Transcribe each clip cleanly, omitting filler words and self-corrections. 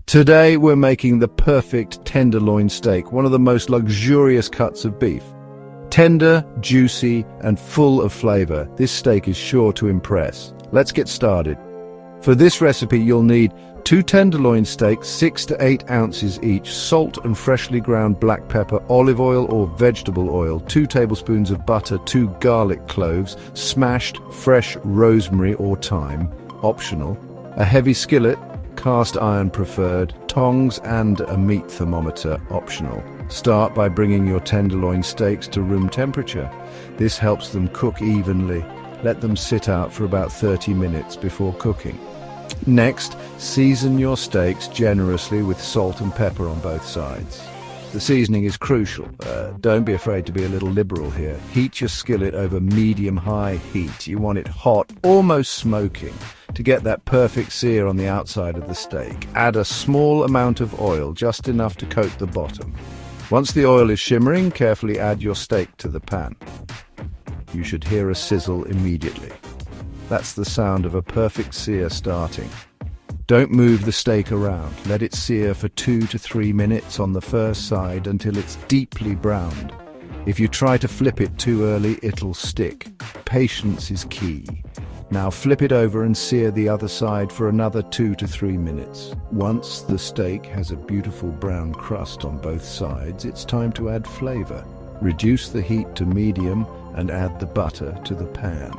Today we're making the perfect tenderloin steak, one of the most luxurious cuts of beef. Tender, juicy, and full of flavor, this steak is sure to impress. Let's get started. For this recipe you'll need 2 tenderloin steaks, 6 to 8 ounces each, salt and freshly ground black pepper, olive oil or vegetable oil, 2 tablespoons of butter, 2 garlic cloves, smashed fresh rosemary or thyme, optional, a heavy skillet, cast iron preferred, tongs and a meat thermometer, optional. Start by bringing your tenderloin steaks to room temperature. This helps them cook evenly. Let them sit out for about 30 minutes before cooking. Next, season your steaks generously with salt and pepper on both sides. The seasoning is crucial. Don't be afraid to be a little liberal here. Heat your skillet over medium-high heat. You want it hot, almost smoking, to get that perfect sear on the outside of the steak. Add a small amount of oil, just enough to coat the bottom. Once the oil is shimmering, carefully add your steak to the pan. You should hear a sizzle immediately. That's the sound of a perfect sear starting. Don't move the steak around. Let it sear for 2 to 3 minutes on the first side until it's deeply browned. If you try to flip it too early, it'll stick. Patience is key. Now flip it over and sear the other side for another 2 to 3 minutes. Once the steak has a beautiful brown crust on both sides, it's time to add flavor. Reduce the heat to medium and add the butter to the pan.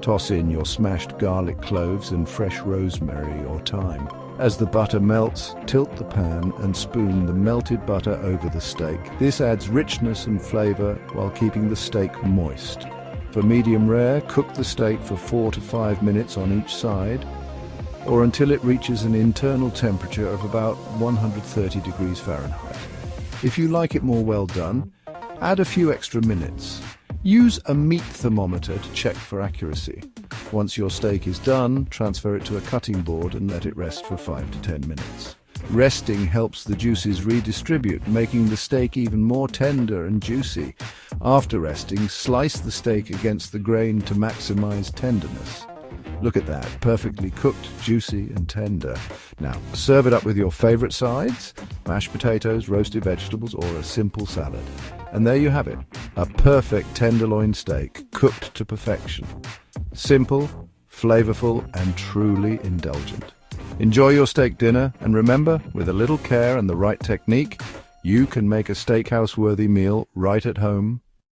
Toss in your smashed garlic cloves and fresh rosemary or thyme. As the butter melts, tilt the pan and spoon the melted butter over the steak. This adds richness and flavor while keeping the steak moist. For medium rare, cook the steak for 4 to 5 minutes on each side, or until it reaches an internal temperature of about 130 degrees Fahrenheit. If you like it more well done, add a few extra minutes. Use a meat thermometer to check for accuracy. Once your steak is done, transfer it to a cutting board and let it rest for 5 to 10 minutes. Resting helps the juices redistribute, making the steak even more tender and juicy. After resting, slice the steak against the grain to maximize tenderness. Look at that, perfectly cooked, juicy and tender. Now, serve it up with your favorite sides, mashed potatoes, roasted vegetables, or a simple salad. And there you have it, a perfect tenderloin steak, cooked to perfection. Simple, flavorful, and truly indulgent. Enjoy your steak dinner, and remember, with a little care and the right technique, you can make a steakhouse-worthy meal right at home.